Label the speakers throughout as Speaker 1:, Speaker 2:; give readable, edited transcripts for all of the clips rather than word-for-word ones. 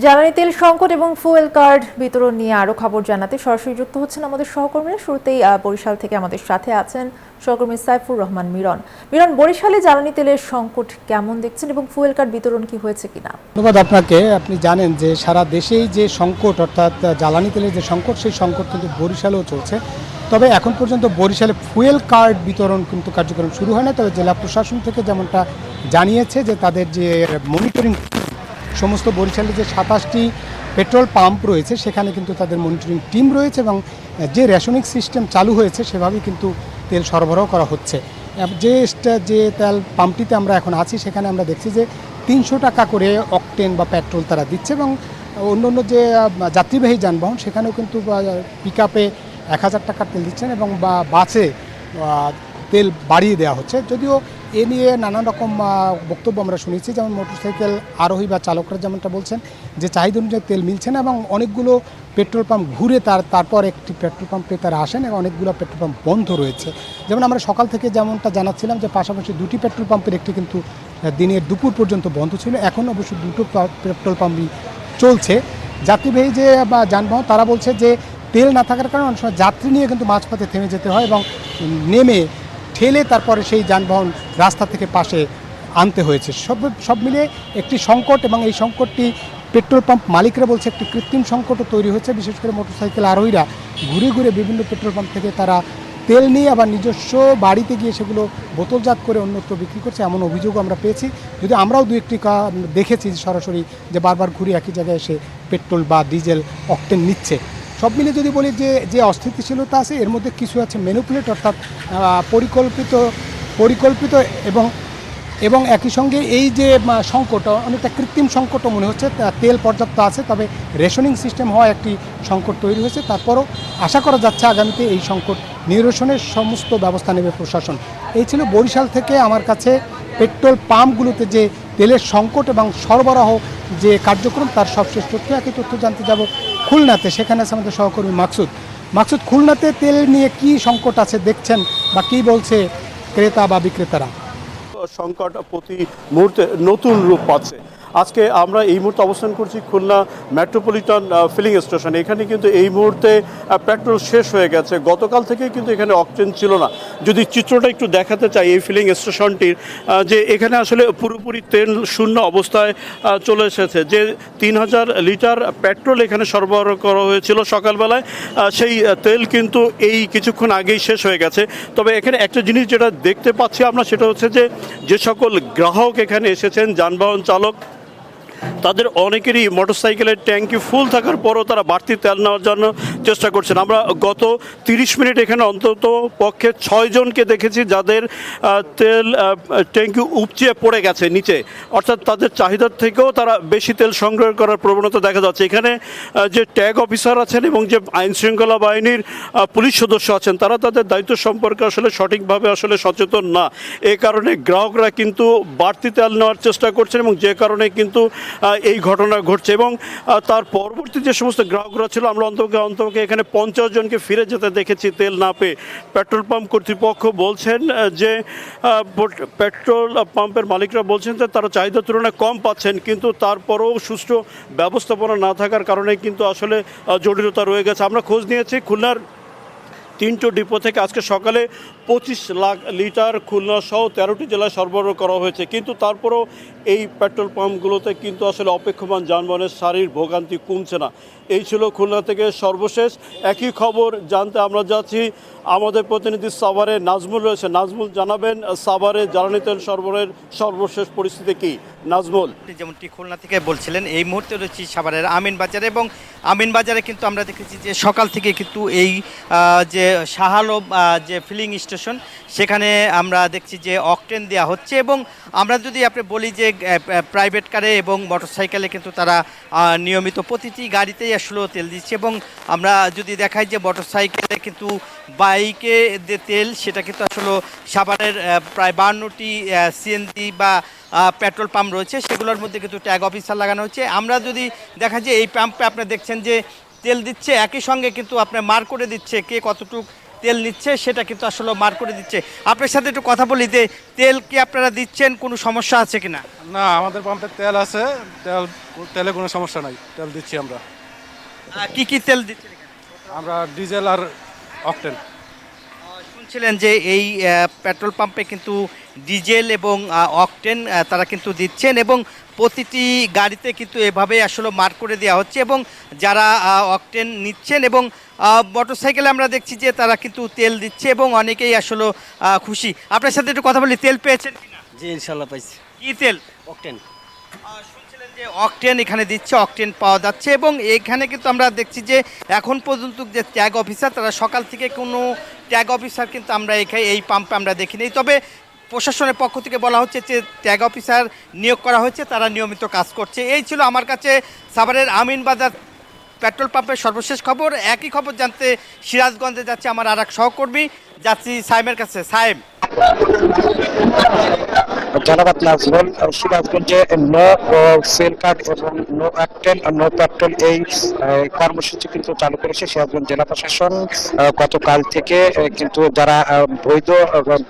Speaker 1: জ্বালানি তেল সংকট এবং ফুয়েল কার্ড বিতরণ নিয়ে আরো খবর জানাতে সরাসরি যুক্ত হচ্ছেন আমাদের সহকর্মীরা। শুরুতেই বরিশাল থেকে আমাদের সাথে আছেন সহকর্মী সাইফুর রহমান মিরন। বরিশালে জ্বালানি তেলের সংকট কেমন দেখছেন এবং ফুয়েল কার্ড বিতরণ কি হয়েছে কিনা?
Speaker 2: ধন্যবাদ আপনাকে। আপনি জানেন যে সারা দেশেই যে সংকট, অর্থাৎ জ্বালানি তেলের যে সংকট, সেই সংকট কিন্তু বরিশালেও চলছে। তবে এখন পর্যন্ত বরিশালে ফুয়েল কার্ড বিতরণ কিন্তু কার্যক্রম শুরু হয় না। তবে জেলা প্রশাসন থেকে যেমনটা জানিয়েছে যে তাদের যে মনিটরিং, সমস্ত বরিশালে যে 27টি পেট্রোল পাম্প রয়েছে সেখানে কিন্তু তাদের মনিটরিং টিম রয়েছে এবং যে রেশনিং সিস্টেম চালু হয়েছে সেভাবেই কিন্তু তেল সরবরাহ করা হচ্ছে। যে তেল পাম্পটিতে আমরা এখন আছি সেখানে আমরা দেখছি যে 300 টাকা করে অকটেন বা পেট্রোল তারা দিচ্ছে এবং অন্য যে যাত্রীবাহী যানবাহন সেখানেও কিন্তু পিক আপে 1000 টাকার তেল দিচ্ছেন এবং বাসে তেল বাড়িয়ে দেওয়া হচ্ছে। যদিও এ নিয়ে নানান রকম বক্তব্য আমরা শুনেছি, যেমন মোটরসাইকেল আরোহী বা চালকরা যেমনটা বলছেন যে চাহিদা অনুযায়ী তেল মিলছে না এবং অনেকগুলো পেট্রোল পাম্প ঘুরে তারপর একটি পেট্রোল পাম্পে তারা আসেন এবং অনেকগুলো পেট্রোল পাম্প বন্ধ রয়েছে। যেমন আমরা সকাল থেকে যেমনটা জানাচ্ছিলাম যে পাশাপাশি দুটি পেট্রোল পাম্পের একটি কিন্তু দিনের দুপুর পর্যন্ত বন্ধ ছিল, এখন অবশ্য দুটো পেট্রোল পাম্পই চলছে। যাত্রীবাহী যে যানবাহন তারা বলছে যে তেল না থাকার কারণে অনেক সময় যাত্রী নিয়ে কিন্তু মাঝপথে থেমে যেতে হয় এবং নেমে ঠেলে তারপরে সেই যানবাহন রাস্তা থেকে পাশে আনতে হয়েছে। সব মিলিয়ে একটি সংকট, এবং এই সংকটটি পেট্রোল পাম্প মালিকরা বলছে একটি কৃত্রিম সংকটও তৈরি হচ্ছে। বিশেষ করে মোটরসাইকেল আরোহীরা ঘুরে ঘুরে বিভিন্ন পেট্রোল পাম্প থেকে তারা তেল নিয়ে আবার নিজস্ব বাড়িতে গিয়ে সেগুলো বোতলজাত করে অন্যত্র বিক্রি করছে, এমন অভিযোগও আমরা পেয়েছি। যদি আমরাও দু একটি দেখেছি সরাসরি যে বারবার ঘুরে একই জায়গায় এসে পেট্রোল বা ডিজেল অকটেন নিচ্ছে। সব মিলে যদি বলি যে অস্থিতিশীলতা আছে এর মধ্যে কিছু আছে ম্যানিপুলেট, অর্থাৎ পরিকল্পিত এবং একই সঙ্গে এই যে সংকট, অনেকটা কৃত্রিম সংকটও মনে হচ্ছে। তেল পর্যাপ্ত আছে, তবে রেশনিং সিস্টেম হওয়া একটি সংকট তৈরি হয়েছে। তারপরও আশা করা যাচ্ছে আগামীতে এই সংকট নিরসনের সমস্ত ব্যবস্থা নেবে প্রশাসন। এই ছিল বরিশাল থেকে আমার কাছে পেট্রোল পাম্পগুলোতে যে তেলের সংকট এবং সরবরাহ যে কার্যক্রম তার সবশেষ তথ্য। একই তথ্য জানতে যাব খুলনাতে, সেখানে আছে আমাদের সহকর্মী মাকসুদ। খুলনাতে তেল নিয়ে কি সংকট আছে দেখছেন বা কি বলছে ক্রেতা বা বিক্রেতারা?
Speaker 3: সংকট প্রতি মুহূর্তে নতুন রূপ পাচ্ছে। আজকে আমরা এই মুহূর্তে অবস্থান করছি খুলনা মেট্রোপলিটন ফিলিং স্টেশন। এখানে কিন্তু এই মুহূর্তে পেট্রোল শেষ হয়ে গেছে। গতকাল থেকে কিন্তু এখানে অকটেন ছিল না। যদি চিত্রটা একটু দেখাতে চাই এই ফিলিং স্টেশনটির, যে এখানে আসলে পুরোপুরি তেল শূন্য অবস্থায় চলে এসেছে। যে 3000 লিটার পেট্রোল এখানে সরবরাহ করা হয়েছিল সকালবেলায়, সেই তেল কিন্তু এই কিছুক্ষণ আগেই শেষ হয়ে গেছে। তবে এখানে একটা জিনিস যেটা দেখতে পাচ্ছি আমরা, সেটা হচ্ছে যে সকল গ্রাহক এখানে এসেছেন, যানবাহন চালক, তাদের অনেকেরই মোটরসাইকেলের ট্যাঙ্কি ফুল থাকার পরও তারা বাড়তি তেল নেওয়ার জন্য চেষ্টা করছেন। আমরা গত 30 মিনিট এখানে অন্তত পক্ষে 6 জনকে দেখেছি যাদের তেল ট্যাঙ্কি উপচিয়ে পড়ে গেছে নিচে, অর্থাৎ তাদের চাহিদার থেকেও তারা বেশি তেল সংগ্রহ করার প্রবণতা দেখা যাচ্ছে। এখানে যে ট্যাগ অফিসার আছেন এবং যে আইন শৃঙ্খলা বাহিনীর পুলিশ সদস্য আছেন, তারা তাদের দায়িত্ব সম্পর্কে আসলে সঠিকভাবে আসলে সচেতন না। এই কারণে গ্রাহকরা কিন্তু বাড়তি তেল নেওয়ার চেষ্টা করছেন এবং যে কারণে কিন্তু এই ঘটনা ঘটছে। এবং তার পরবর্তী যে সমস্ত গ্রাহকরা ছিল, আমরা অন্তপক্ষে এখানে 50 জনকে ফিরে যেতে দেখেছি তেল না পেয়ে। পেট্রোল পাম্প কর্তৃপক্ষ বলছেন যে পেট্রোল পাম্পের মালিকরা বলছেন যে তারা চাহিদার তুলনায় কম পাচ্ছেন, কিন্তু তারপরেও সুষ্ঠু ব্যবস্থাপনা না থাকার কারণে কিন্তু আসলে জটিলতা রয়ে গেছে। আমরা খোঁজ নিয়েছি খুলনার 3টো ডিপো থেকে আজকে সকালে 25 লাখ লিটার খুলনা সহ 13টি জেলায় সরবরাহ করা হয়েছে, কিন্তু তারপরেও এই পেট্রোল পাম্পগুলোতে কিন্তু আসলে অপেক্ষমান যানবাহনের সারির ভোগান্তি কমছে না। এই ছিল খুলনা থেকে সর্বশেষ। একই খবর জানতে আমরা যাচ্ছি, আমাদের প্রতিনিধি সাভারে নাজমুল রয়েছে। নাজমুল, জানাবেন সাভারে জ্বালানি তেল সরবরাহের সর্বশেষ পরিস্থিতি কি? নাজমুল,
Speaker 4: যেমনটি খুলনা থেকে বলছিলেন, এই মুহূর্তে রয়েছি সাভারের আমিনবাজারে, এবং আমিনবাজারে কিন্তু আমরা দেখেছি যে সকাল থেকে কিন্তু এই যে শাহ আলম যে ফিলিং স্টেশন, সেখানে আমরা দেখছি যে অকটেন দেওয়া হচ্ছে। এবং আমরা যদি আপনি বলি যে প্রাইভেট কারে এবং মোটরসাইকেলে কিন্তু তারা নিয়মিত প্রতিটি গাড়িতেই আসলে তেল দিচ্ছে। এবং আমরা যদি দেখাই যে মোটরসাইকেলে কিন্তু বাইকে যে তেল, সেটা কিন্তু আসলে সাভারের প্রায় 52টি সিএনজি বা পেট্রোল পাম্প রয়েছে, সেগুলোর মধ্যে কিন্তু ট্যাগ অফিসার লাগানো হচ্ছে। আমরা যদি দেখা যে এই পাম্পে আপনারা দেখছেন যে তেল দিচ্ছে, একই সঙ্গে কিন্তু আপনার মার্ক করে দিচ্ছে কে কতটুকু তেল নিচ্ছে সেটা কিন্তু আসলে মার করে দিচ্ছে। আপনার সাথে একটু কথা বলি যে তেল কি আপনারা দিচ্ছেন, কোনো সমস্যা আছে কিনা?
Speaker 5: না, আমাদের পাম্পে তেল আছে, তেলে কোনো সমস্যা নাই, তেল দিচ্ছি আমরা।
Speaker 4: কি কি তেল দিচ্ছেন এখানে?
Speaker 5: আমরা ডিজেল আর অকটেন।
Speaker 4: শুনছিলেন যে এই পেট্রোল পাম্পে কিন্তু ডিজেল এবং অকটেন তারা কিন্তু দিচ্ছেন এবং প্রতিটি গাড়িতে কিন্তু এভাবে আসলে মার্ক করে দেওয়া হচ্ছে এবং যারা অকটেন নিচ্ছেন এবং মোটরসাইকেলে আমরা দেখছি যে তারা কিন্তু তেল দিচ্ছে এবং অনেকেই আসলে খুশি। আপনার সাথে একটু কথা বলি, তেল পেয়েছেন কিনা?
Speaker 6: জি ইনশাল্লাহ পাইছি।
Speaker 4: কি তেল?
Speaker 6: অকটেন।
Speaker 4: শুনছিলেন যে অকটেন এখানে দিচ্ছে, অকটেন পাওয়া যাচ্ছে এবং এখানে কিন্তু আমরা দেখছি যে এখন পর্যন্ত যে ট্যাগ অফিসার তারা সকাল থেকে কোনো ট্যাগ অফিসার কিন্তু আমরা এই পাম্পে আমরা দেখিনি। তবে প্রশাসনের পক্ষ থেকে বলা হচ্ছে যে ট্যাগ অফিসার নিয়োগ করা হয়েছে, তারা নিয়মিত কাজ করছে। এই ছিল আমার কাছে সাভারের আমিনবাজার পেট্রোল পাম্পের সর্বশেষ খবর। একই খবর জানতে সিরাজগঞ্জে যাচ্ছে আমার আর এক সহকর্মী, যাচ্ছি সাইমের কাছে। সাইম,
Speaker 7: ধন্যবাদ নাজমুল। সিরাজগঞ্জে নো সেল কার্ড এবং নো অ্যাক্টেন নো পেট্রোল এই কর্মসূচি কিন্তু চালু করেছে সিরাজগঞ্জ জেলা প্রশাসন গতকাল থেকে। কিন্তু যারা বৈধ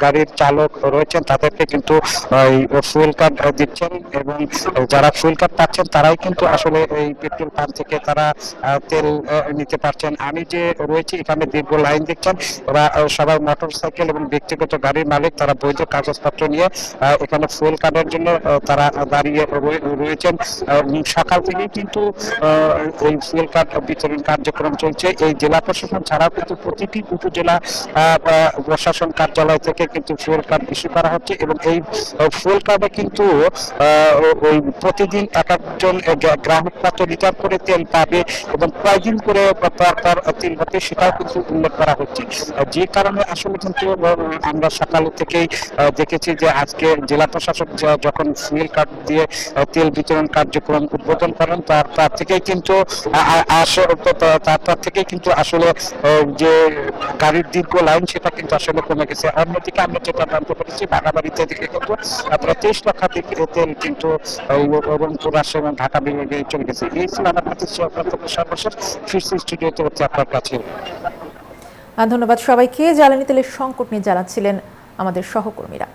Speaker 7: গাড়ির চালক রয়েছেন তাদেরকে কিন্তু ফুয়েল কার্ড দিচ্ছেন এবং যারা ফুয়েল কার্ড পাচ্ছেন তারাই কিন্তু আসলে এই পেট্রোল পাম্প থেকে তারা তেল নিতে পারছেন। আমি যে রয়েছি এখানে দীর্ঘ লাইন দেখছেন, ওরা সবাই মোটর সাইকেল এবং ব্যক্তিগত গাড়ির মালিক, তারা বৈধ কাগজপত্র নিয়ে এখানে ফুয়েল কার্ডের জন্য তারা দাঁড়িয়ে রয়েছেন। সকাল থেকেই কিন্তু এই ফুয়েল কার্ড বিতরণ কার্যক্রম চলছে। এই জেলা প্রশাসন ছাড়াও কিন্তু প্রতিটি উপজেলা প্রশাসন কার্যালয় থেকে কিন্তু ফুয়েল কার্ড ইস্যু করা হচ্ছে এবং এই ফুয়েল কার্ডে কিন্তু ওই প্রতিদিন এক একজন গ্রাহক কত লিটার করে তেল পাবে এবং কয়দিন করে তার তেল হবে সেটাও কিন্তু উল্লেখ করা হচ্ছে। যে কারণে আসলে কিন্তু আমরা সকাল থেকেই দেখেছি যে আজকে জেলা প্রশাসক যখন ফুয়েল কার্ড দিয়ে তেল বিতরণ কার্যক্রম উদ্বোধন করেন তার থেকেই কিন্তু তারপর থেকেই কিন্তু আসলে যে গাড়ির দীর্ঘ লাইন সেটা কিন্তু আসলে কমে গেছে। অন্যদিকে আমরা যেটা জানতে পেরেছি বাগাবাড়িতে দিকে কিন্তু 23 লক্ষ তেল কিন্তু রংপুর রাজশাহী এবং ঢাকা বিভাগে চলে গেছে। এই ছিল আমার কাছে সর্বশেষ। ফিরছি স্টুডিওতে হচ্ছে আপনার কাছে।
Speaker 1: ধন্যবাদ সবাইকে। জ্বালানি তেলের সংকট নিয়ে জানাচ্ছিলেন আমাদের সহকর্মীরা।